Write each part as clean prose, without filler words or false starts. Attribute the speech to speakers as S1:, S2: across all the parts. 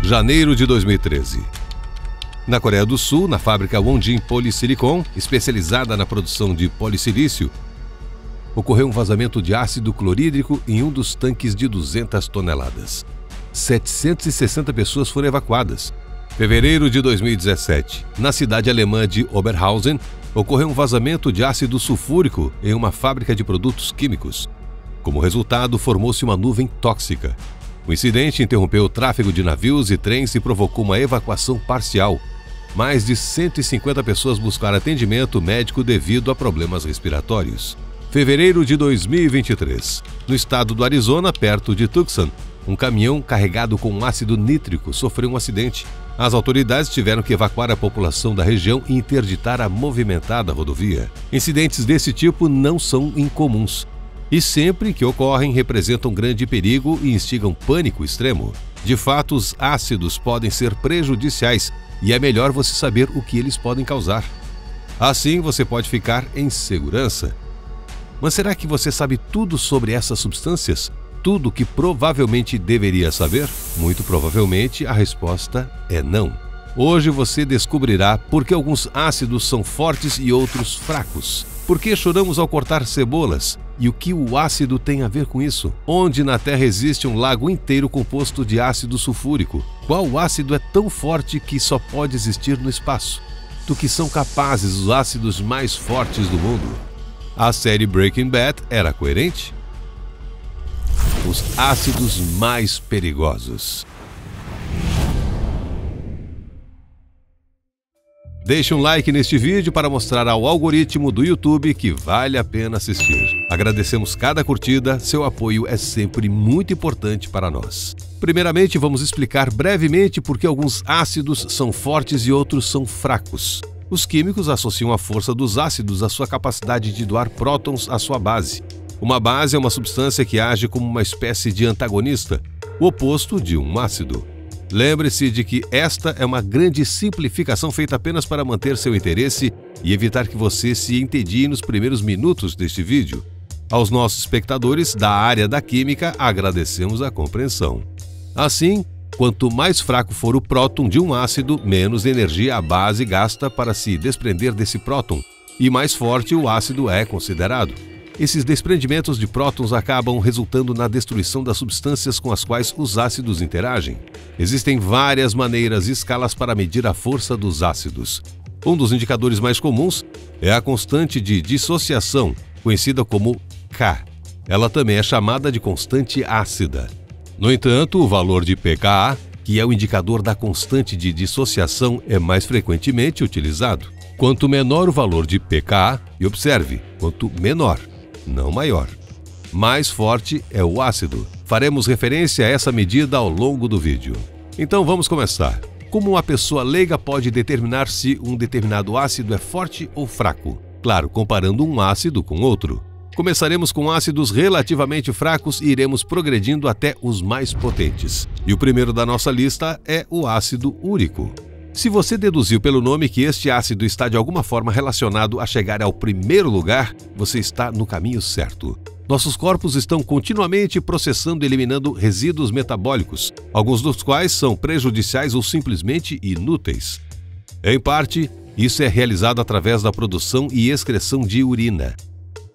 S1: Janeiro de 2013. Na Coreia do Sul, na fábrica Wonjin Polysilicon, especializada na produção de polissilício, ocorreu um vazamento de ácido clorídrico em um dos tanques de 200 toneladas. 760 pessoas foram evacuadas. Fevereiro de 2017, na cidade alemã de Oberhausen, ocorreu um vazamento de ácido sulfúrico em uma fábrica de produtos químicos. Como resultado, formou-se uma nuvem tóxica. O incidente interrompeu o tráfego de navios e trens e provocou uma evacuação parcial. Mais de 150 pessoas buscaram atendimento médico devido a problemas respiratórios. Fevereiro de 2023. No estado do Arizona, perto de Tucson, um caminhão carregado com ácido nítrico sofreu um acidente. As autoridades tiveram que evacuar a população da região e interditar a movimentada rodovia. Incidentes desse tipo não são incomuns e sempre que ocorrem representam grande perigo e instigam pânico extremo. De fato, os ácidos podem ser prejudiciais e é melhor você saber o que eles podem causar. Assim, você pode ficar em segurança. Mas será que você sabe tudo sobre essas substâncias? Tudo que provavelmente deveria saber? Muito provavelmente a resposta é não. Hoje você descobrirá por que alguns ácidos são fortes e outros fracos. Por que choramos ao cortar cebolas? E o que o ácido tem a ver com isso? Onde na Terra existe um lago inteiro composto de ácido sulfúrico? Qual ácido é tão forte que só pode existir no espaço? Do que são capazes os ácidos mais fortes do mundo? A série Breaking Bad era coerente? Os ácidos mais perigosos. Deixe um like neste vídeo para mostrar ao algoritmo do YouTube que vale a pena assistir. Agradecemos cada curtida, seu apoio é sempre muito importante para nós. Primeiramente, vamos explicar brevemente por que alguns ácidos são fortes e outros são fracos. Os químicos associam a força dos ácidos à sua capacidade de doar prótons à sua base. Uma base é uma substância que age como uma espécie de antagonista, o oposto de um ácido. Lembre-se de que esta é uma grande simplificação feita apenas para manter seu interesse e evitar que você se entedie nos primeiros minutos deste vídeo. Aos nossos espectadores da área da química, agradecemos a compreensão. Assim, quanto mais fraco for o próton de um ácido, menos energia a base gasta para se desprender desse próton, e mais forte o ácido é considerado. Esses desprendimentos de prótons acabam resultando na destruição das substâncias com as quais os ácidos interagem. Existem várias maneiras e escalas para medir a força dos ácidos. Um dos indicadores mais comuns é a constante de dissociação, conhecida como K. Ela também é chamada de constante ácida. No entanto, o valor de pKa, que é o indicador da constante de dissociação, é mais frequentemente utilizado. Quanto menor o valor de pKa, e observe, quanto menor, não maior, mais forte é o ácido. Faremos referência a essa medida ao longo do vídeo. Então vamos começar. Como uma pessoa leiga pode determinar se um determinado ácido é forte ou fraco? Claro, comparando um ácido com outro. Começaremos com ácidos relativamente fracos e iremos progredindo até os mais potentes. E o primeiro da nossa lista é o ácido úrico. Se você deduziu pelo nome que este ácido está de alguma forma relacionado a chegar ao primeiro lugar, você está no caminho certo. Nossos corpos estão continuamente processando e eliminando resíduos metabólicos, alguns dos quais são prejudiciais ou simplesmente inúteis. Em parte, isso é realizado através da produção e excreção de urina.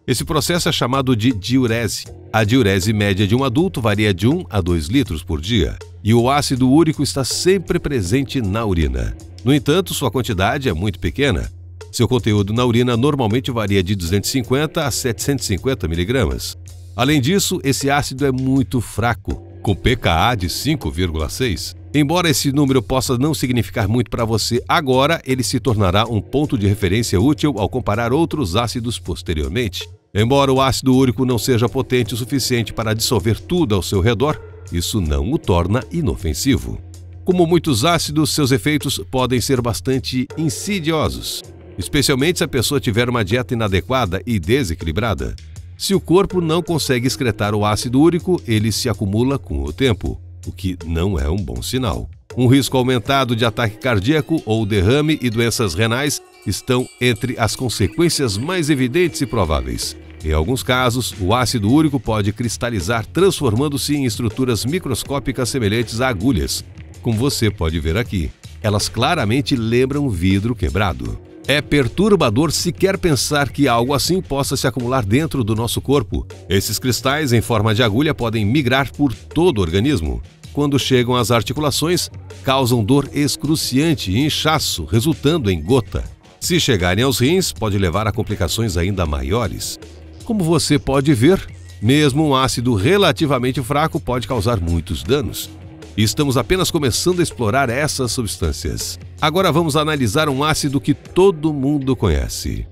S1: Esse processo é chamado de diurese. A diurese média de um adulto varia de 1 a 2 litros por dia, e o ácido úrico está sempre presente na urina. No entanto, sua quantidade é muito pequena. Seu conteúdo na urina normalmente varia de 250 a 750 miligramas. Além disso, esse ácido é muito fraco, com pKa de 5,6. Embora esse número possa não significar muito para você agora, ele se tornará um ponto de referência útil ao comparar outros ácidos posteriormente. Embora o ácido úrico não seja potente o suficiente para dissolver tudo ao seu redor, isso não o torna inofensivo. Como muitos ácidos, seus efeitos podem ser bastante insidiosos, especialmente se a pessoa tiver uma dieta inadequada e desequilibrada. Se o corpo não consegue excretar o ácido úrico, ele se acumula com o tempo, o que não é um bom sinal. Um risco aumentado de ataque cardíaco ou derrame e doenças renais estão entre as consequências mais evidentes e prováveis. Em alguns casos, o ácido úrico pode cristalizar, transformando-se em estruturas microscópicas semelhantes a agulhas. como você pode ver aqui. Elas claramente lembram vidro quebrado. É perturbador sequer pensar que algo assim possa se acumular dentro do nosso corpo. Esses cristais em forma de agulha podem migrar por todo o organismo. Quando chegam às articulações, causam dor excruciante e inchaço, resultando em gota. Se chegarem aos rins, pode levar a complicações ainda maiores. Como você pode ver, mesmo um ácido relativamente fraco pode causar muitos danos. Estamos apenas começando a explorar essas substâncias. Agora vamos analisar um ácido que todo mundo conhece.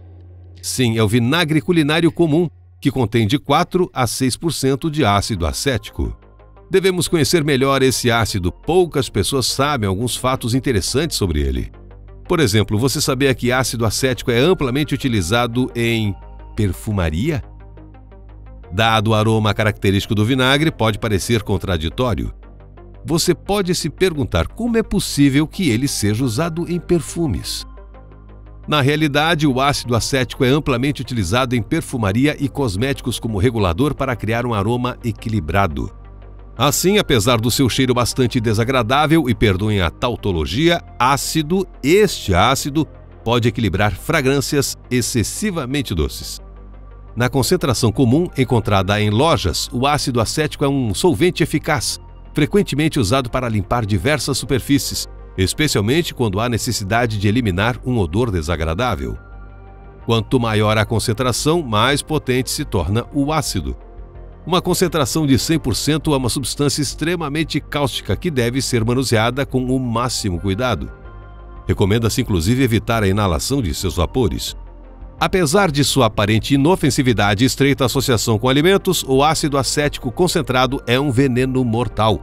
S1: Sim, é o vinagre culinário comum, que contém de 4 a 6% de ácido acético. Devemos conhecer melhor esse ácido. Poucas pessoas sabem alguns fatos interessantes sobre ele. Por exemplo, você sabia que ácido acético é amplamente utilizado em perfumaria? Dado o aroma característico do vinagre, pode parecer contraditório. Você pode se perguntar como é possível que ele seja usado em perfumes. Na realidade, o ácido acético é amplamente utilizado em perfumaria e cosméticos como regulador para criar um aroma equilibrado. Assim, apesar do seu cheiro bastante desagradável, e perdoem a tautologia, este ácido pode equilibrar fragrâncias excessivamente doces. Na concentração comum encontrada em lojas, o ácido acético é um solvente eficaz, frequentemente usado para limpar diversas superfícies, especialmente quando há necessidade de eliminar um odor desagradável. Quanto maior a concentração, mais potente se torna o ácido. Uma concentração de 100% é uma substância extremamente cáustica que deve ser manuseada com o máximo cuidado. Recomenda-se inclusive evitar a inalação de seus vapores. Apesar de sua aparente inofensividade e estreita associação com alimentos, o ácido acético concentrado é um veneno mortal.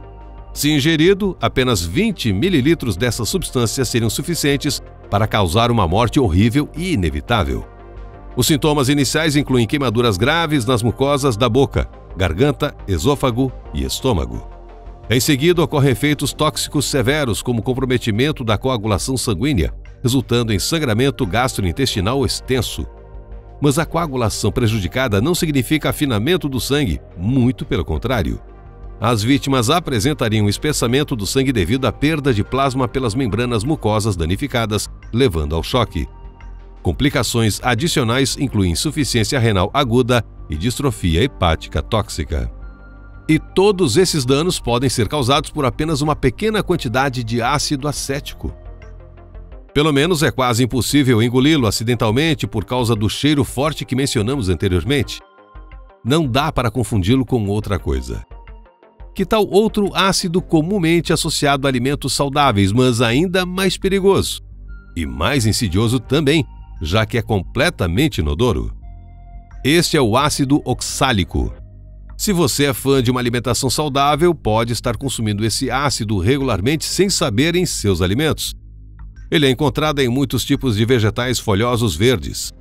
S1: Se ingerido, apenas 20 ml dessa substância seriam suficientes para causar uma morte horrível e inevitável. Os sintomas iniciais incluem queimaduras graves nas mucosas da boca, garganta, esôfago e estômago. Em seguida, ocorrem efeitos tóxicos severos, como comprometimento da coagulação sanguínea, resultando em sangramento gastrointestinal extenso. Mas a coagulação prejudicada não significa afinamento do sangue, muito pelo contrário. As vítimas apresentariam espessamento do sangue devido à perda de plasma pelas membranas mucosas danificadas, levando ao choque. Complicações adicionais incluem insuficiência renal aguda e distrofia hepática tóxica. E todos esses danos podem ser causados por apenas uma pequena quantidade de ácido acético. Pelo menos é quase impossível engoli-lo acidentalmente por causa do cheiro forte que mencionamos anteriormente. Não dá para confundi-lo com outra coisa. Que tal outro ácido comumente associado a alimentos saudáveis, mas ainda mais perigoso? E mais insidioso também, já que é completamente inodoro. Este é o ácido oxálico. Se você é fã de uma alimentação saudável, pode estar consumindo esse ácido regularmente sem saber em seus alimentos. Ele é encontrado em muitos tipos de vegetais folhosos verdes.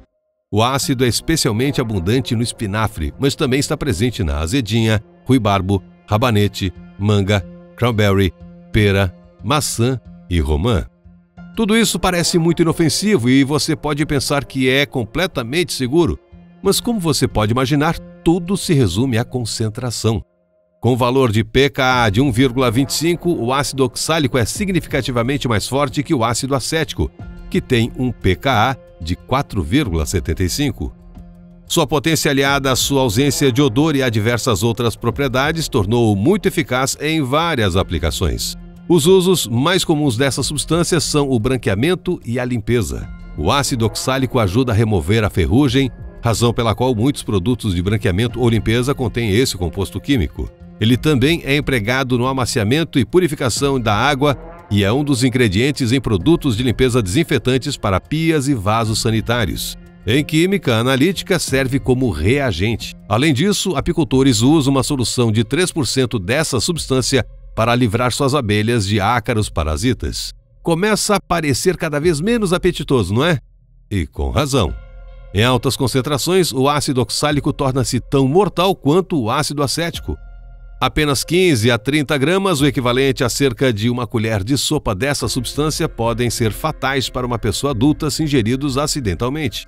S1: O ácido é especialmente abundante no espinafre, mas também está presente na azedinha, ruibarbo, rabanete, manga, cranberry, pera, maçã e romã. Tudo isso parece muito inofensivo e você pode pensar que é completamente seguro, mas como você pode imaginar, tudo se resume à concentração. Com o valor de pKa de 1,25, o ácido oxálico é significativamente mais forte que o ácido acético, que tem um pKa de 4,75. Sua potência aliada à sua ausência de odor e a diversas outras propriedades tornou-o muito eficaz em várias aplicações. Os usos mais comuns dessas substâncias são o branqueamento e a limpeza. O ácido oxálico ajuda a remover a ferrugem, razão pela qual muitos produtos de branqueamento ou limpeza contêm esse composto químico. Ele também é empregado no amaciamento e purificação da água e é um dos ingredientes em produtos de limpeza desinfetantes para pias e vasos sanitários. Em química analítica, serve como reagente. Além disso, apicultores usam uma solução de 3% dessa substância para livrar suas abelhas de ácaros parasitas. Começa a parecer cada vez menos apetitoso, não é? E com razão. Em altas concentrações, o ácido oxálico torna-se tão mortal quanto o ácido acético. Apenas 15 a 30 gramas, o equivalente a cerca de uma colher de sopa dessa substância, podem ser fatais para uma pessoa adulta se ingeridos acidentalmente.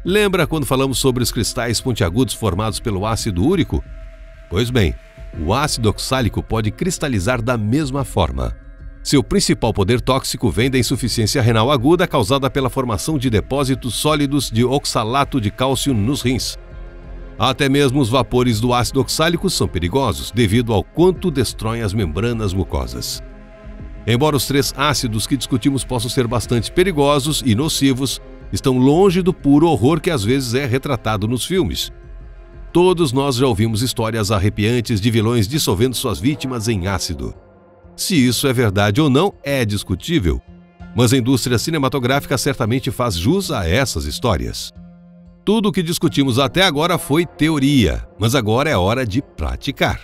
S1: Lembra quando falamos sobre os cristais pontiagudos formados pelo ácido úrico? Pois bem, o ácido oxálico pode cristalizar da mesma forma. Seu principal poder tóxico vem da insuficiência renal aguda causada pela formação de depósitos sólidos de oxalato de cálcio nos rins. Até mesmo os vapores do ácido oxálico são perigosos devido ao quanto destroem as membranas mucosas. Embora os 3 ácidos que discutimos possam ser bastante perigosos e nocivos, estão longe do puro horror que às vezes é retratado nos filmes. Todos nós já ouvimos histórias arrepiantes de vilões dissolvendo suas vítimas em ácido. Se isso é verdade ou não é discutível, mas a indústria cinematográfica certamente faz jus a essas histórias. Tudo o que discutimos até agora foi teoria, mas agora é hora de praticar.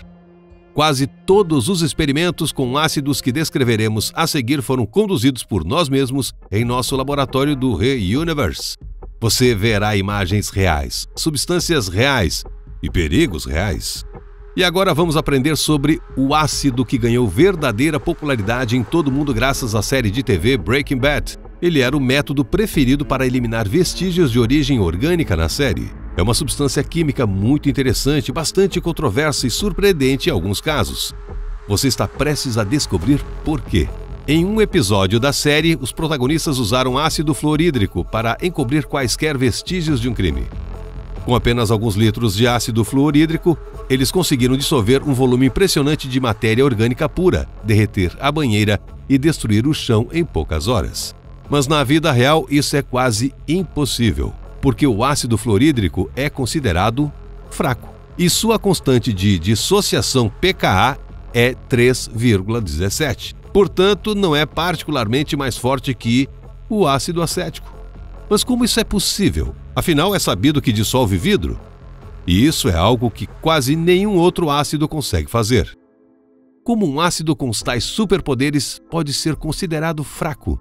S1: Quase todos os experimentos com ácidos que descreveremos a seguir foram conduzidos por nós mesmos em nosso laboratório do Re-Universe. Você verá imagens reais, substâncias reais e perigos reais. E agora vamos aprender sobre o ácido que ganhou verdadeira popularidade em todo o mundo graças à série de TV Breaking Bad. Ele era o método preferido para eliminar vestígios de origem orgânica na série. É uma substância química muito interessante, bastante controversa e surpreendente em alguns casos. Você está prestes a descobrir por quê. Em um episódio da série, os protagonistas usaram ácido fluorídrico para encobrir quaisquer vestígios de um crime. Com apenas alguns litros de ácido fluorídrico, eles conseguiram dissolver um volume impressionante de matéria orgânica pura, derreter a banheira e destruir o chão em poucas horas. Mas na vida real isso é quase impossível, porque o ácido fluorídrico é considerado fraco e sua constante de dissociação pKa é 3,17. Portanto, não é particularmente mais forte que o ácido acético. Mas como isso é possível? Afinal, é sabido que dissolve vidro. E isso é algo que quase nenhum outro ácido consegue fazer. Como um ácido com tais superpoderes pode ser considerado fraco?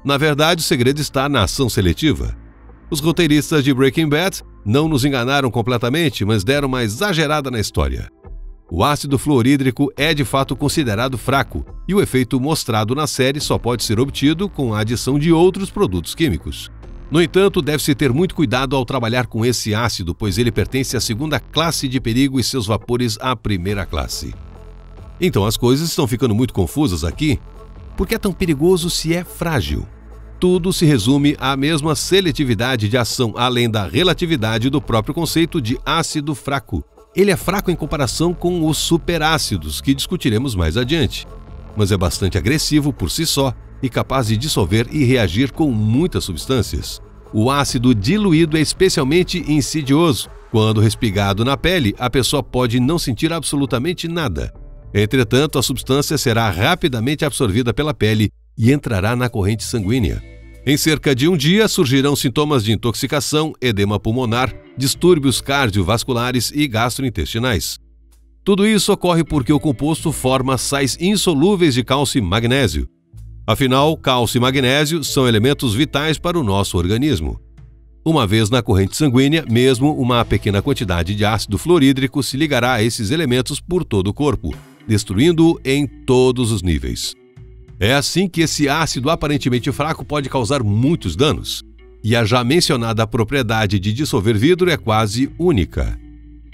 S1: Na verdade, o segredo está na ação seletiva. Os roteiristas de Breaking Bad não nos enganaram completamente, mas deram uma exagerada na história. O ácido fluorídrico é de fato considerado fraco, e o efeito mostrado na série só pode ser obtido com a adição de outros produtos químicos. No entanto, deve-se ter muito cuidado ao trabalhar com esse ácido, pois ele pertence à segunda classe de perigo e seus vapores à primeira classe. Então as coisas estão ficando muito confusas aqui. Por que é tão perigoso se é frágil? Tudo se resume à mesma seletividade de ação, além da relatividade do próprio conceito de ácido fraco. Ele é fraco em comparação com os superácidos, que discutiremos mais adiante, mas é bastante agressivo por si só e capaz de dissolver e reagir com muitas substâncias. O ácido diluído é especialmente insidioso. Quando respingado na pele, a pessoa pode não sentir absolutamente nada. Entretanto, a substância será rapidamente absorvida pela pele e entrará na corrente sanguínea. Em cerca de um dia, surgirão sintomas de intoxicação, edema pulmonar, distúrbios cardiovasculares e gastrointestinais. Tudo isso ocorre porque o composto forma sais insolúveis de cálcio e magnésio. Afinal, cálcio e magnésio são elementos vitais para o nosso organismo. Uma vez na corrente sanguínea, mesmo uma pequena quantidade de ácido fluorídrico se ligará a esses elementos por todo o corpo, destruindo-o em todos os níveis. É assim que esse ácido aparentemente fraco pode causar muitos danos. E a já mencionada propriedade de dissolver vidro é quase única.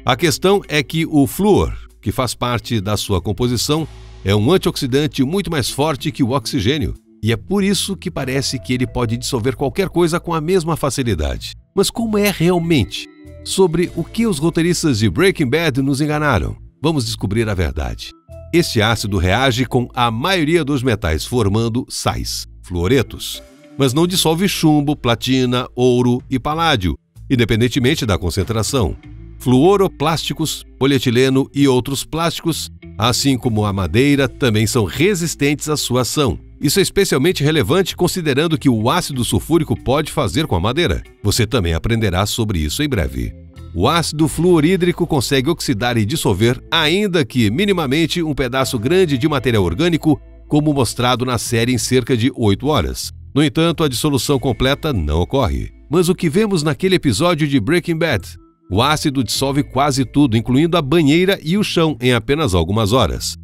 S1: A questão é que o flúor, que faz parte da sua composição, é um antioxidante muito mais forte que o oxigênio, e é por isso que parece que ele pode dissolver qualquer coisa com a mesma facilidade. Mas como é realmente? Sobre o que os roteiristas de Breaking Bad nos enganaram? Vamos descobrir a verdade. Este ácido reage com a maioria dos metais, formando sais, fluoretos, mas não dissolve chumbo, platina, ouro e paládio, independentemente da concentração. Fluoroplásticos, polietileno e outros plásticos, assim como a madeira, também são resistentes à sua ação. Isso é especialmente relevante considerando que o ácido sulfúrico pode fazer com a madeira. Você também aprenderá sobre isso em breve. O ácido fluorídrico consegue oxidar e dissolver, ainda que minimamente, um pedaço grande de material orgânico, como mostrado na série em cerca de 8 horas. No entanto, a dissolução completa não ocorre. Mas o que vemos naquele episódio de Breaking Bad? O ácido dissolve quase tudo, incluindo a banheira e o chão, em apenas algumas horas.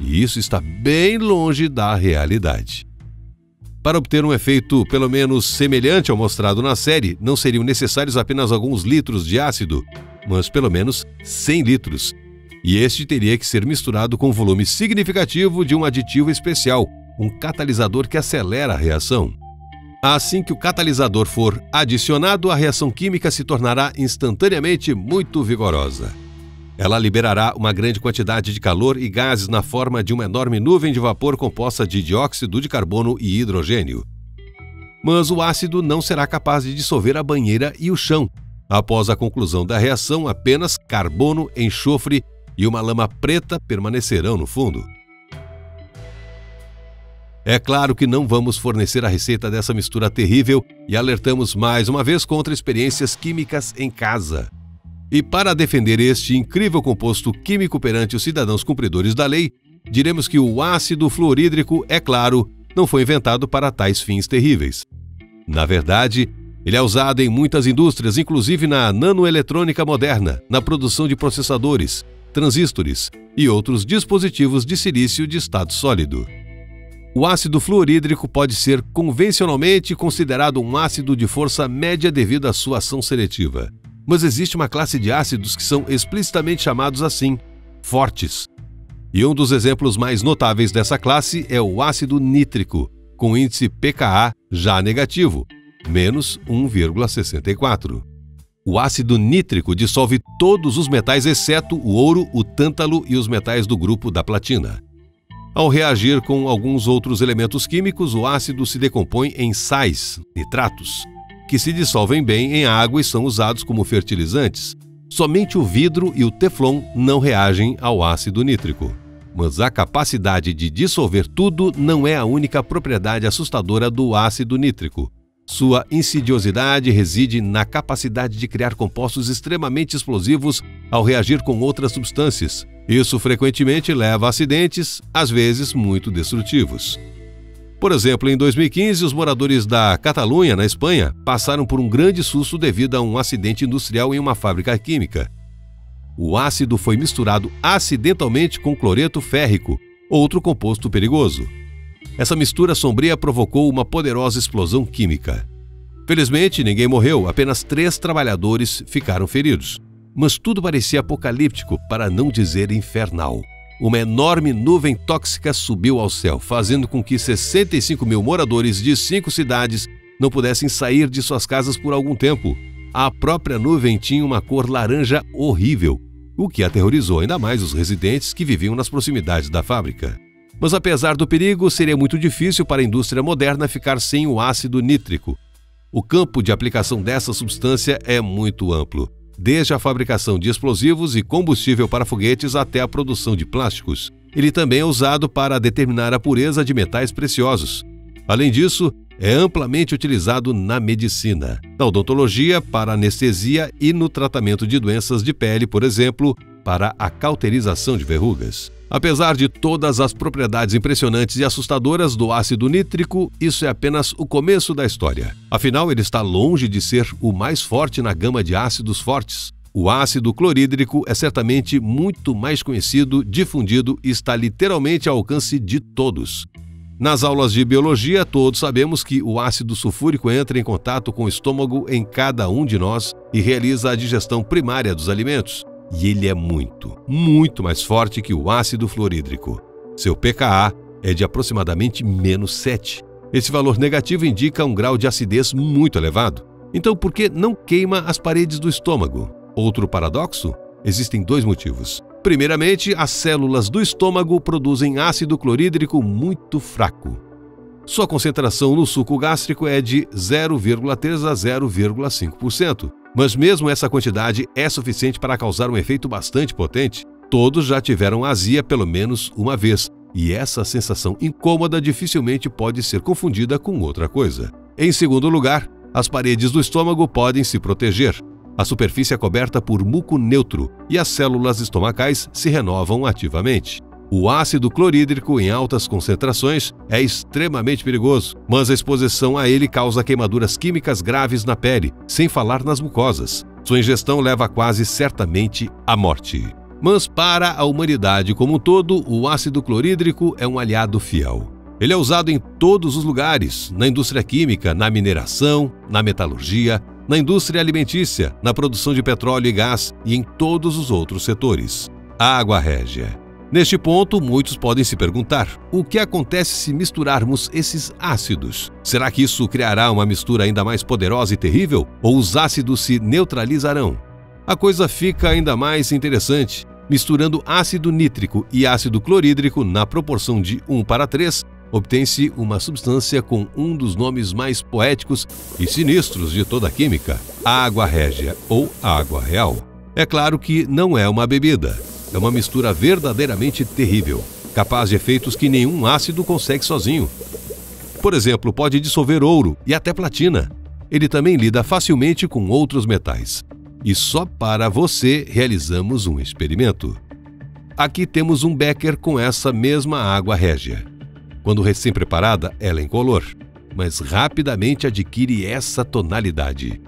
S1: E isso está bem longe da realidade. Para obter um efeito pelo menos semelhante ao mostrado na série, não seriam necessários apenas alguns litros de ácido, mas pelo menos 100 litros. E este teria que ser misturado com um volume significativo de um aditivo especial, um catalisador que acelera a reação. Assim que o catalisador for adicionado, a reação química se tornará instantaneamente muito vigorosa. Ela liberará uma grande quantidade de calor e gases na forma de uma enorme nuvem de vapor composta de dióxido de carbono e hidrogênio. Mas o ácido não será capaz de dissolver a banheira e o chão. Após a conclusão da reação, apenas carbono, enxofre e uma lama preta permanecerão no fundo. É claro que não vamos fornecer a receita dessa mistura terrível e alertamos mais uma vez contra experiências químicas em casa. E para defender este incrível composto químico perante os cidadãos cumpridores da lei, diremos que o ácido fluorídrico, é claro, não foi inventado para tais fins terríveis. Na verdade, ele é usado em muitas indústrias, inclusive na nanoeletrônica moderna, na produção de processadores, transistores e outros dispositivos de silício de estado sólido. O ácido fluorídrico pode ser convencionalmente considerado um ácido de força média devido à sua ação seletiva. Mas existe uma classe de ácidos que são explicitamente chamados assim, fortes. E um dos exemplos mais notáveis dessa classe é o ácido nítrico, com índice pKa já negativo, menos 1,64. O ácido nítrico dissolve todos os metais exceto o ouro, o tântalo e os metais do grupo da platina. Ao reagir com alguns outros elementos químicos, o ácido se decompõe em sais, nitratos, que se dissolvem bem em água e são usados como fertilizantes. Somente o vidro e o teflon não reagem ao ácido nítrico. Mas a capacidade de dissolver tudo não é a única propriedade assustadora do ácido nítrico. Sua insidiosidade reside na capacidade de criar compostos extremamente explosivos ao reagir com outras substâncias. Isso frequentemente leva a acidentes, às vezes muito destrutivos. Por exemplo, em 2015, os moradores da Catalunha, na Espanha, passaram por um grande susto devido a um acidente industrial em uma fábrica química. O ácido foi misturado acidentalmente com cloreto férrico, outro composto perigoso. Essa mistura sombria provocou uma poderosa explosão química. Felizmente, ninguém morreu, apenas 3 trabalhadores ficaram feridos. Mas tudo parecia apocalíptico, para não dizer infernal. Uma enorme nuvem tóxica subiu ao céu, fazendo com que 65 mil moradores de 5 cidades não pudessem sair de suas casas por algum tempo. A própria nuvem tinha uma cor laranja horrível, o que aterrorizou ainda mais os residentes que viviam nas proximidades da fábrica. Mas apesar do perigo, seria muito difícil para a indústria moderna ficar sem o ácido nítrico. O campo de aplicação dessa substância é muito amplo, desde a fabricação de explosivos e combustível para foguetes até a produção de plásticos. Ele também é usado para determinar a pureza de metais preciosos. Além disso, é amplamente utilizado na medicina, na odontologia, para anestesia e no tratamento de doenças de pele, por exemplo, para a cauterização de verrugas. Apesar de todas as propriedades impressionantes e assustadoras do ácido nítrico, isso é apenas o começo da história. Afinal, ele está longe de ser o mais forte na gama de ácidos fortes. O ácido clorídrico é certamente muito mais conhecido, difundido e está literalmente ao alcance de todos. Nas aulas de biologia, todos sabemos que o ácido sulfúrico entra em contato com o estômago em cada um de nós e realiza a digestão primária dos alimentos. E ele é muito mais forte que o ácido fluorídrico. Seu pKa é de aproximadamente menos 7. Esse valor negativo indica um grau de acidez muito elevado. Então, por que não queima as paredes do estômago? Outro paradoxo? Existem 2 motivos. Primeiramente, as células do estômago produzem ácido clorídrico muito fraco. Sua concentração no suco gástrico é de 0,3 a 0,5%. Mas mesmo essa quantidade é suficiente para causar um efeito bastante potente. Todos já tiveram azia pelo menos uma vez, e essa sensação incômoda dificilmente pode ser confundida com outra coisa. Em segundo lugar, as paredes do estômago podem se proteger. A superfície é coberta por muco neutro e as células estomacais se renovam ativamente. O ácido clorídrico em altas concentrações é extremamente perigoso, mas a exposição a ele causa queimaduras químicas graves na pele, sem falar nas mucosas. Sua ingestão leva quase certamente à morte. Mas para a humanidade como um todo, o ácido clorídrico é um aliado fiel. Ele é usado em todos os lugares, na indústria química, na mineração, na metalurgia, na indústria alimentícia, na produção de petróleo e gás e em todos os outros setores. Água régia. Neste ponto, muitos podem se perguntar: o que acontece se misturarmos esses ácidos? Será que isso criará uma mistura ainda mais poderosa e terrível? Ou os ácidos se neutralizarão? A coisa fica ainda mais interessante. Misturando ácido nítrico e ácido clorídrico na proporção de 1:3, obtém-se uma substância com um dos nomes mais poéticos e sinistros de toda a química: água régia ou água real. É claro que não é uma bebida. É uma mistura verdadeiramente terrível, capaz de efeitos que nenhum ácido consegue sozinho. Por exemplo, pode dissolver ouro e até platina. Ele também lida facilmente com outros metais. E só para você realizamos um experimento. Aqui temos um becker com essa mesma água régia. Quando recém-preparada, ela é incolor, mas rapidamente adquire essa tonalidade.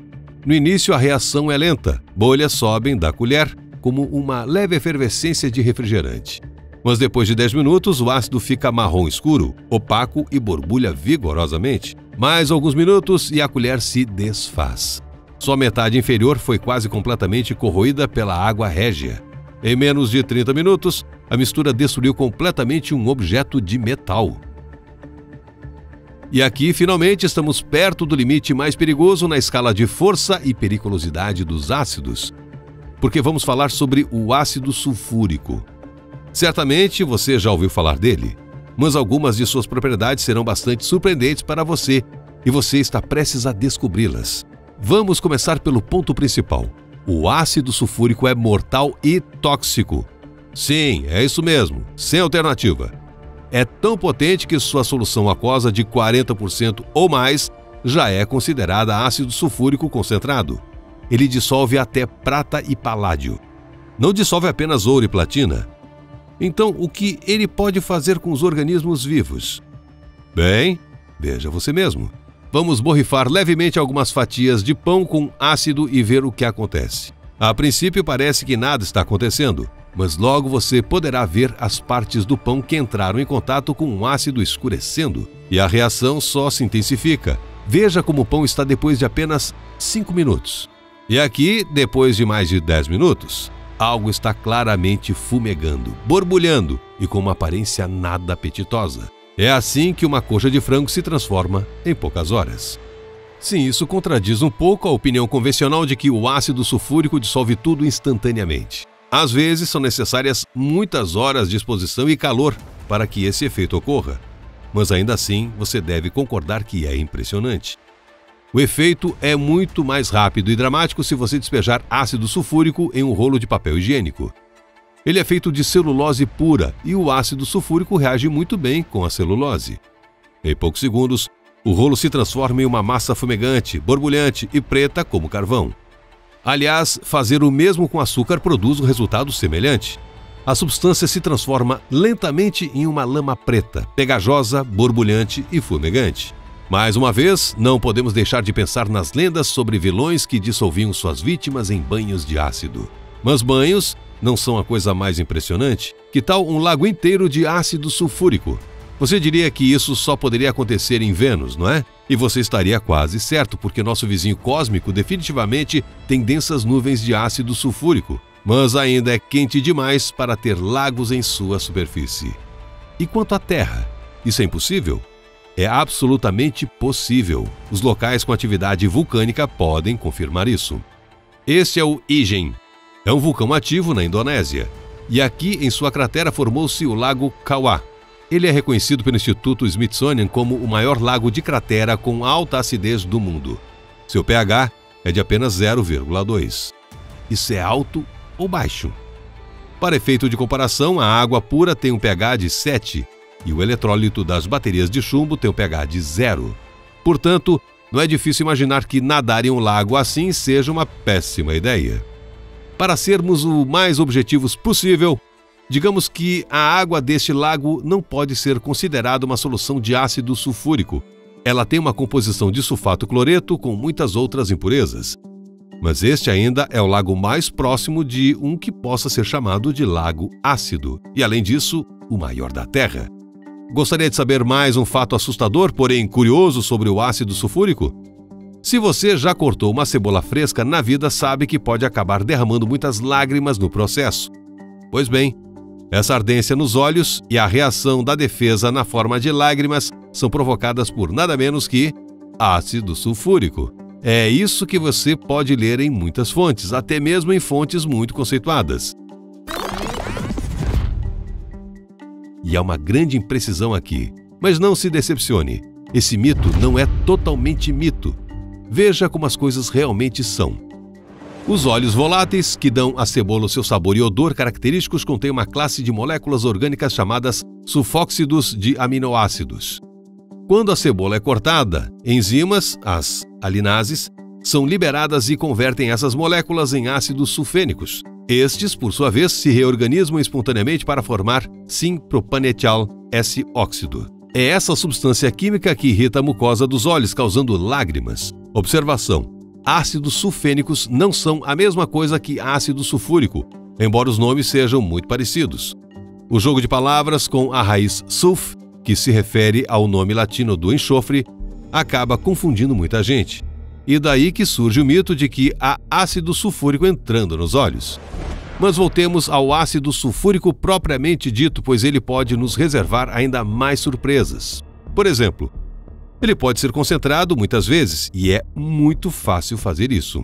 S1: No início, a reação é lenta. Bolhas sobem da colher, como uma leve efervescência de refrigerante. Mas depois de 10 minutos, o ácido fica marrom escuro, opaco e borbulha vigorosamente. Mais alguns minutos e a colher se desfaz. Sua metade inferior foi quase completamente corroída pela água régia. Em menos de 30 minutos, a mistura destruiu completamente um objeto de metal. E aqui, finalmente, estamos perto do limite mais perigoso na escala de força e periculosidade dos ácidos, porque vamos falar sobre o ácido sulfúrico. Certamente você já ouviu falar dele, mas algumas de suas propriedades serão bastante surpreendentes para você e você está prestes a descobri-las. Vamos começar pelo ponto principal. O ácido sulfúrico é mortal e tóxico. Sim, é isso mesmo, sem alternativa. É tão potente que sua solução aquosa de 40% ou mais já é considerada ácido sulfúrico concentrado. Ele dissolve até prata e paládio. Não dissolve apenas ouro e platina. Então, o que ele pode fazer com os organismos vivos? Bem, veja você mesmo. Vamos borrifar levemente algumas fatias de pão com ácido e ver o que acontece. A princípio parece que nada está acontecendo, mas logo você poderá ver as partes do pão que entraram em contato com o ácido escurecendo, e a reação só se intensifica. Veja como o pão está depois de apenas 5 minutos. E aqui, depois de mais de 10 minutos, algo está claramente fumegando, borbulhando e com uma aparência nada apetitosa. É assim que uma coxa de frango se transforma em poucas horas. Sim, isso contradiz um pouco a opinião convencional de que o ácido sulfúrico dissolve tudo instantaneamente. Às vezes são necessárias muitas horas de exposição e calor para que esse efeito ocorra, mas ainda assim você deve concordar que é impressionante. O efeito é muito mais rápido e dramático se você despejar ácido sulfúrico em um rolo de papel higiênico. Ele é feito de celulose pura e o ácido sulfúrico reage muito bem com a celulose. Em poucos segundos, o rolo se transforma em uma massa fumegante, borbulhante e preta como carvão. Aliás, fazer o mesmo com açúcar produz um resultado semelhante. A substância se transforma lentamente em uma lama preta, pegajosa, borbulhante e fumegante. Mais uma vez, não podemos deixar de pensar nas lendas sobre vilões que dissolviam suas vítimas em banhos de ácido. Mas banhos não são a coisa mais impressionante? Que tal um lago inteiro de ácido sulfúrico? Você diria que isso só poderia acontecer em Vênus, não é? E você estaria quase certo, porque nosso vizinho cósmico definitivamente tem densas nuvens de ácido sulfúrico, mas ainda é quente demais para ter lagos em sua superfície. E quanto à Terra? Isso é impossível? É absolutamente possível. Os locais com atividade vulcânica podem confirmar isso. Este é o Ijen. É um vulcão ativo na Indonésia. E aqui, em sua cratera, formou-se o Lago Kawah. Ele é reconhecido pelo Instituto Smithsonian como o maior lago de cratera com alta acidez do mundo. Seu pH é de apenas 0,2. Isso é alto ou baixo? Para efeito de comparação, a água pura tem um pH de 7 e o eletrólito das baterias de chumbo tem um pH de 0. Portanto, não é difícil imaginar que nadar em um lago assim seja uma péssima ideia. Para sermos o mais objetivos possível, digamos que a água deste lago não pode ser considerada uma solução de ácido sulfúrico. Ela tem uma composição de sulfato cloreto com muitas outras impurezas. Mas este ainda é o lago mais próximo de um que possa ser chamado de lago ácido, e além disso, o maior da Terra. Gostaria de saber mais um fato assustador, porém curioso sobre o ácido sulfúrico? Se você já cortou uma cebola fresca na vida, sabe que pode acabar derramando muitas lágrimas no processo. Pois bem, Essa ardência nos olhos e a reação da defesa na forma de lágrimas são provocadas por nada menos que ácido sulfúrico. É isso que você pode ler em muitas fontes, até mesmo em fontes muito conceituadas. E há uma grande imprecisão aqui, mas não se decepcione. Esse mito não é totalmente mito. Veja como as coisas realmente são. Os óleos voláteis, que dão à cebola o seu sabor e odor característicos, contêm uma classe de moléculas orgânicas chamadas sulfóxidos de aminoácidos. Quando a cebola é cortada, enzimas, as alinases, são liberadas e convertem essas moléculas em ácidos sulfênicos. Estes, por sua vez, se reorganizam espontaneamente para formar 5-propanetial S-óxido. É essa substância química que irrita a mucosa dos olhos, causando lágrimas. Observação: ácidos sulfênicos não são a mesma coisa que ácido sulfúrico, embora os nomes sejam muito parecidos. O jogo de palavras com a raiz sulf, que se refere ao nome latino do enxofre, acaba confundindo muita gente. E daí que surge o mito de que há ácido sulfúrico entrando nos olhos. Mas voltemos ao ácido sulfúrico propriamente dito, pois ele pode nos reservar ainda mais surpresas. Por exemplo, ele pode ser concentrado muitas vezes e é muito fácil fazer isso.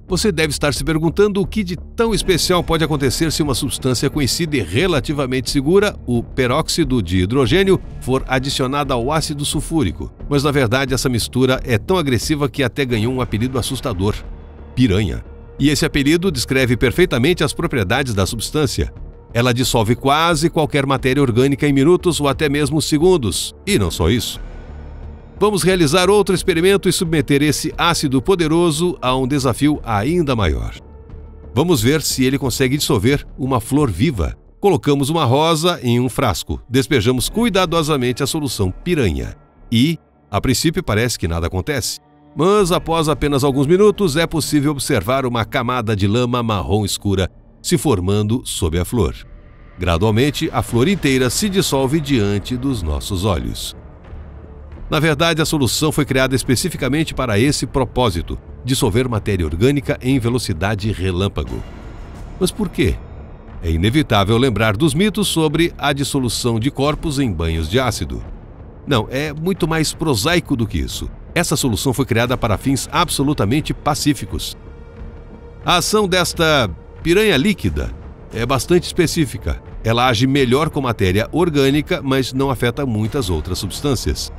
S1: Você deve estar se perguntando o que de tão especial pode acontecer se uma substância conhecida e relativamente segura, o peróxido de hidrogênio, for adicionada ao ácido sulfúrico. Mas na verdade essa mistura é tão agressiva que até ganhou um apelido assustador: piranha. E esse apelido descreve perfeitamente as propriedades da substância. Ela dissolve quase qualquer matéria orgânica em minutos ou até mesmo segundos. E não só isso. Vamos realizar outro experimento e submeter esse ácido poderoso a um desafio ainda maior. Vamos ver se ele consegue dissolver uma flor viva. Colocamos uma rosa em um frasco, despejamos cuidadosamente a solução piranha. E, a princípio, parece que nada acontece. Mas após apenas alguns minutos é possível observar uma camada de lama marrom escura se formando sob a flor. Gradualmente, a flor inteira se dissolve diante dos nossos olhos. Na verdade, a solução foi criada especificamente para esse propósito: dissolver matéria orgânica em velocidade relâmpago. Mas por quê? É inevitável lembrar dos mitos sobre a dissolução de corpos em banhos de ácido. Não, é muito mais prosaico do que isso. Essa solução foi criada para fins absolutamente pacíficos. A ação desta piranha líquida é bastante específica. Ela age melhor com matéria orgânica, mas não afeta muitas outras substâncias.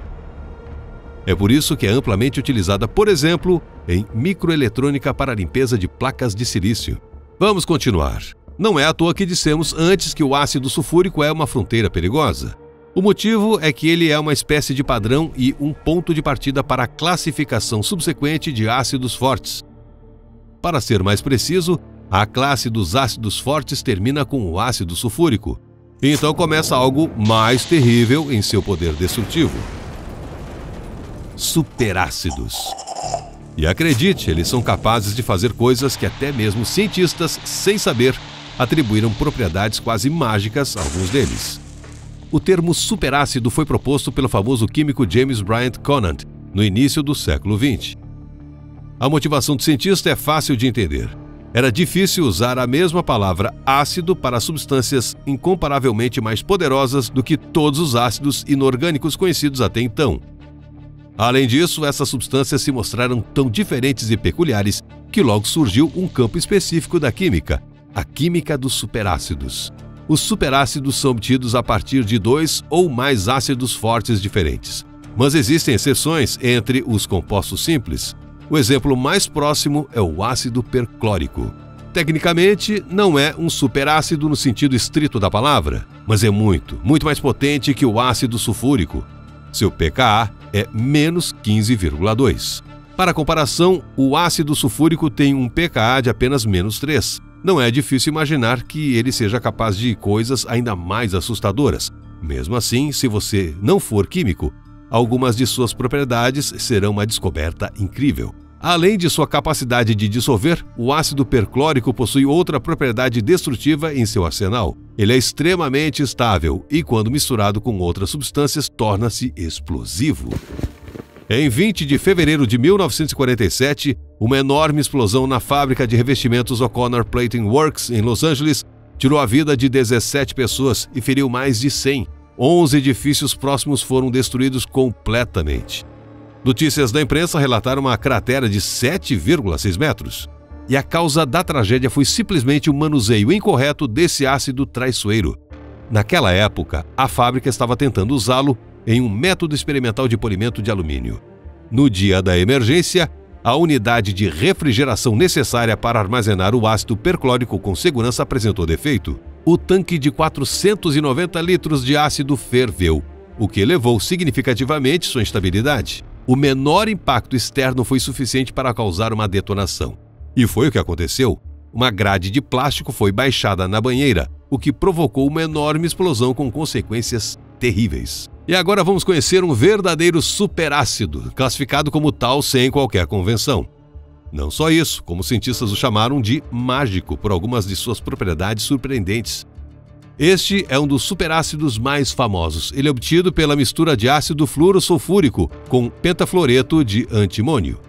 S1: É por isso que é amplamente utilizada, por exemplo, em microeletrônica para limpeza de placas de silício. Vamos continuar. Não é à toa que dissemos antes que o ácido sulfúrico é uma fronteira perigosa. O motivo é que ele é uma espécie de padrão e um ponto de partida para a classificação subsequente de ácidos fortes. Para ser mais preciso, a classe dos ácidos fortes termina com o ácido sulfúrico. Então começa algo mais terrível em seu poder destrutivo: superácidos. E acredite, eles são capazes de fazer coisas que até mesmo cientistas, sem saber, atribuíram propriedades quase mágicas a alguns deles. O termo superácido foi proposto pelo famoso químico James Bryant Conant no início do século XX. A motivação do cientista é fácil de entender. Era difícil usar a mesma palavra ácido para substâncias incomparavelmente mais poderosas do que todos os ácidos inorgânicos conhecidos até então. Além disso, essas substâncias se mostraram tão diferentes e peculiares que logo surgiu um campo específico da química: a química dos superácidos. Os superácidos são obtidos a partir de 2 ou mais ácidos fortes diferentes. Mas existem exceções entre os compostos simples. O exemplo mais próximo é o ácido perclórico. Tecnicamente, não é um superácido no sentido estrito da palavra, mas é muito mais potente que o ácido sulfúrico. Seu pKa é menos 15,2. Para comparação, o ácido sulfúrico tem um pKa de apenas menos 3. Não é difícil imaginar que ele seja capaz de coisas ainda mais assustadoras. Mesmo assim, se você não for químico, algumas de suas propriedades serão uma descoberta incrível. Além de sua capacidade de dissolver, o ácido perclórico possui outra propriedade destrutiva em seu arsenal. Ele é extremamente estável e, quando misturado com outras substâncias, torna-se explosivo. Em 20 de fevereiro de 1947, uma enorme explosão na fábrica de revestimentos O'Connor Plating Works, em Los Angeles, tirou a vida de 17 pessoas e feriu mais de 100. 11 edifícios próximos foram destruídos completamente. Notícias da imprensa relataram uma cratera de 7,6 metros. E a causa da tragédia foi simplesmente o manuseio incorreto desse ácido traiçoeiro. Naquela época, a fábrica estava tentando usá-lo em um método experimental de polimento de alumínio. No dia da emergência, a unidade de refrigeração necessária para armazenar o ácido perclórico com segurança apresentou defeito. O tanque de 490 litros de ácido ferveu, o que elevou significativamente sua instabilidade. O menor impacto externo foi suficiente para causar uma detonação. E foi o que aconteceu. Uma grade de plástico foi baixada na banheira, o que provocou uma enorme explosão com consequências terríveis. E agora vamos conhecer um verdadeiro superácido, classificado como tal sem qualquer convenção. Não só isso, como os cientistas o chamaram de mágico por algumas de suas propriedades surpreendentes. Este é um dos superácidos mais famosos. Ele é obtido pela mistura de ácido fluorosulfúrico com pentafluoreto de antimônio.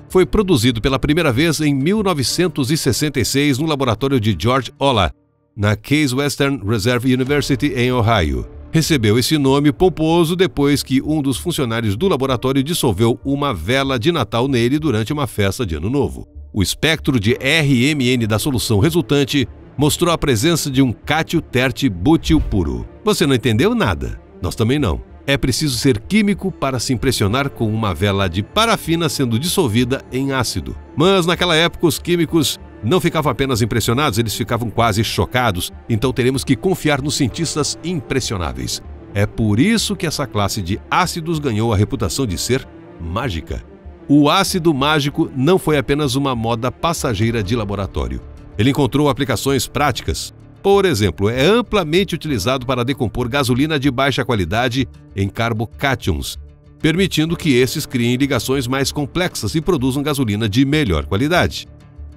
S1: Foi produzido pela primeira vez em 1966 no laboratório de George Olah, na Case Western Reserve University, em Ohio. Recebeu esse nome pomposo depois que um dos funcionários do laboratório dissolveu uma vela de Natal nele durante uma festa de Ano Novo. O espectro de RMN da solução resultante mostrou a presença de um cátio terte bútil puro. Você não entendeu nada? Nós também não. É preciso ser químico para se impressionar com uma vela de parafina sendo dissolvida em ácido. Mas naquela época os químicos não ficavam apenas impressionados, eles ficavam quase chocados, então teremos que confiar nos cientistas impressionáveis. É por isso que essa classe de ácidos ganhou a reputação de ser mágica. O ácido mágico não foi apenas uma moda passageira de laboratório. Ele encontrou aplicações práticas. Por exemplo, é amplamente utilizado para decompor gasolina de baixa qualidade em carbocátions, permitindo que esses criem ligações mais complexas e produzam gasolina de melhor qualidade.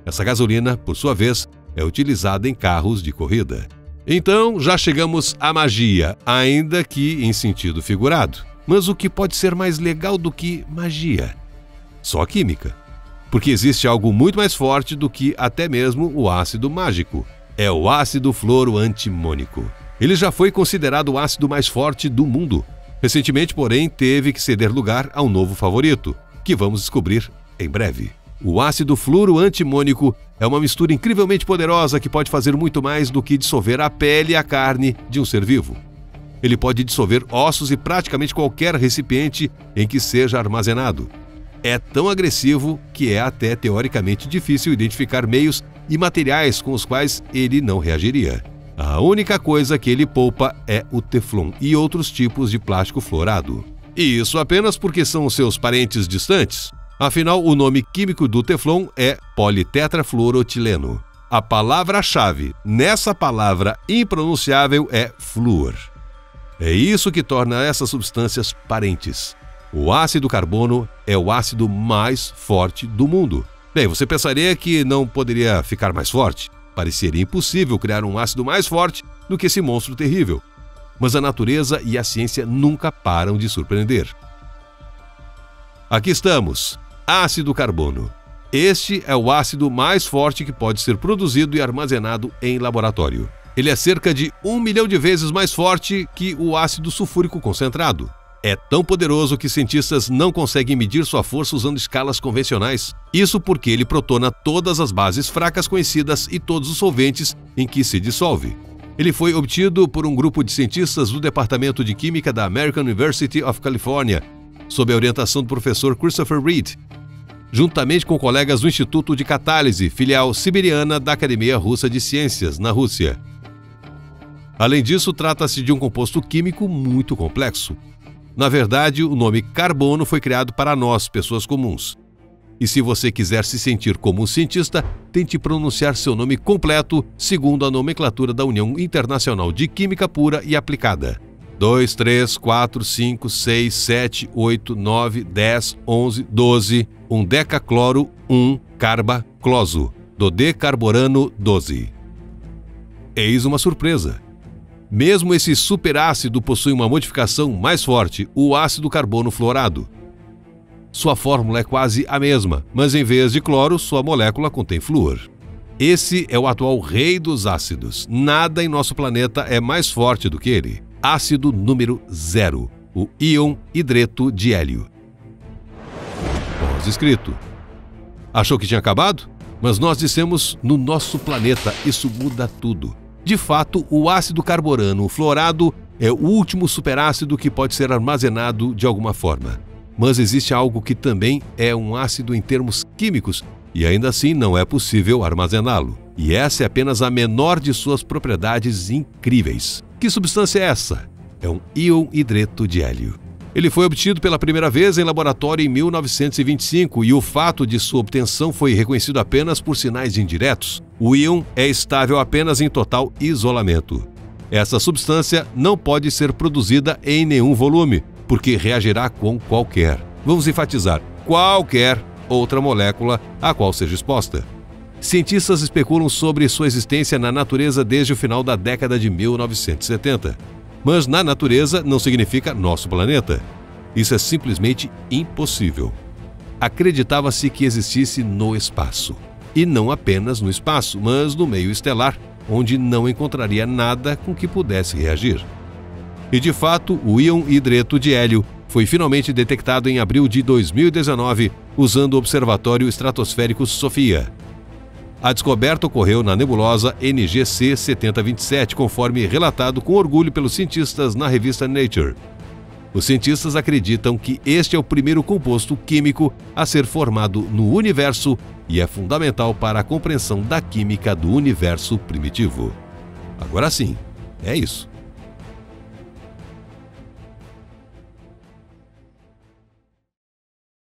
S1: Essa gasolina, por sua vez, é utilizada em carros de corrida. Então, já chegamos à magia, ainda que em sentido figurado. Mas o que pode ser mais legal do que magia? Só química. Porque existe algo muito mais forte do que até mesmo o ácido mágico. É o ácido fluoroantimônico. Ele já foi considerado o ácido mais forte do mundo. Recentemente, porém, teve que ceder lugar a um novo favorito, que vamos descobrir em breve. O ácido fluoroantimônico é uma mistura incrivelmente poderosa que pode fazer muito mais do que dissolver a pele e a carne de um ser vivo. Ele pode dissolver ossos e praticamente qualquer recipiente em que seja armazenado. É tão agressivo que é até teoricamente difícil identificar meios e materiais com os quais ele não reagiria. A única coisa que ele poupa é o teflon e outros tipos de plástico fluorado. E isso apenas porque são seus parentes distantes. Afinal, o nome químico do teflon é politetrafluoroetileno. A palavra-chave nessa palavra impronunciável é flúor. É isso que torna essas substâncias parentes. O ácido carbono é o ácido mais forte do mundo. Bem, você pensaria que não poderia ficar mais forte? Pareceria impossível criar um ácido mais forte do que esse monstro terrível. Mas a natureza e a ciência nunca param de surpreender. Aqui estamos. Ácido carbono. Este é o ácido mais forte que pode ser produzido e armazenado em laboratório. Ele é cerca de 1 milhão de vezes mais forte que o ácido sulfúrico concentrado. É tão poderoso que cientistas não conseguem medir sua força usando escalas convencionais. Isso porque ele protona todas as bases fracas conhecidas e todos os solventes em que se dissolve. Ele foi obtido por um grupo de cientistas do Departamento de Química da American University of California, sob a orientação do professor Christopher Reed, juntamente com colegas do Instituto de Catálise, filial siberiana da Academia Russa de Ciências, na Rússia. Além disso, trata-se de um composto químico muito complexo. Na verdade, o nome carbono foi criado para nós, pessoas comuns. E se você quiser se sentir como um cientista, tente pronunciar seu nome completo segundo a nomenclatura da União Internacional de Química Pura e Aplicada. 2, 3, 4, 5, 6, 7, 8, 9, 10, 11, 12, 1 decacloro, 1 carbacloso, dodecarborano 12. Eis uma surpresa. Mesmo esse superácido possui uma modificação mais forte, o ácido carbono fluorado. Sua fórmula é quase a mesma, mas em vez de cloro, sua molécula contém flúor. Esse é o atual rei dos ácidos. Nada em nosso planeta é mais forte do que ele. Ácido número 0, o íon hidreto de hélio. Pós-escrito. Achou que tinha acabado? Mas nós dissemos no nosso planeta, isso muda tudo. De fato, o ácido carborano fluorado é o último superácido que pode ser armazenado de alguma forma. Mas existe algo que também é um ácido em termos químicos e ainda assim não é possível armazená-lo. E essa é apenas a menor de suas propriedades incríveis. Que substância é essa? É um íon hidreto de hélio. Ele foi obtido pela primeira vez em laboratório em 1925 e o fato de sua obtenção foi reconhecido apenas por sinais indiretos. O íon é estável apenas em total isolamento. Essa substância não pode ser produzida em nenhum volume, porque reagirá com qualquer, vamos enfatizar, qualquer outra molécula a qual seja exposta. Cientistas especulam sobre sua existência na natureza desde o final da década de 1970. Mas na natureza não significa nosso planeta. Isso é simplesmente impossível. Acreditava-se que existisse no espaço. E não apenas no espaço, mas no meio estelar, onde não encontraria nada com que pudesse reagir. E de fato, o íon hidreto de hélio foi finalmente detectado em abril de 2019, usando o Observatório Estratosférico SOFIA. A descoberta ocorreu na nebulosa NGC 7027, conforme relatado com orgulho pelos cientistas na revista Nature. Os cientistas acreditam que este é o primeiro composto químico a ser formado no universo e é fundamental para a compreensão da química do universo primitivo. Agora sim, é isso.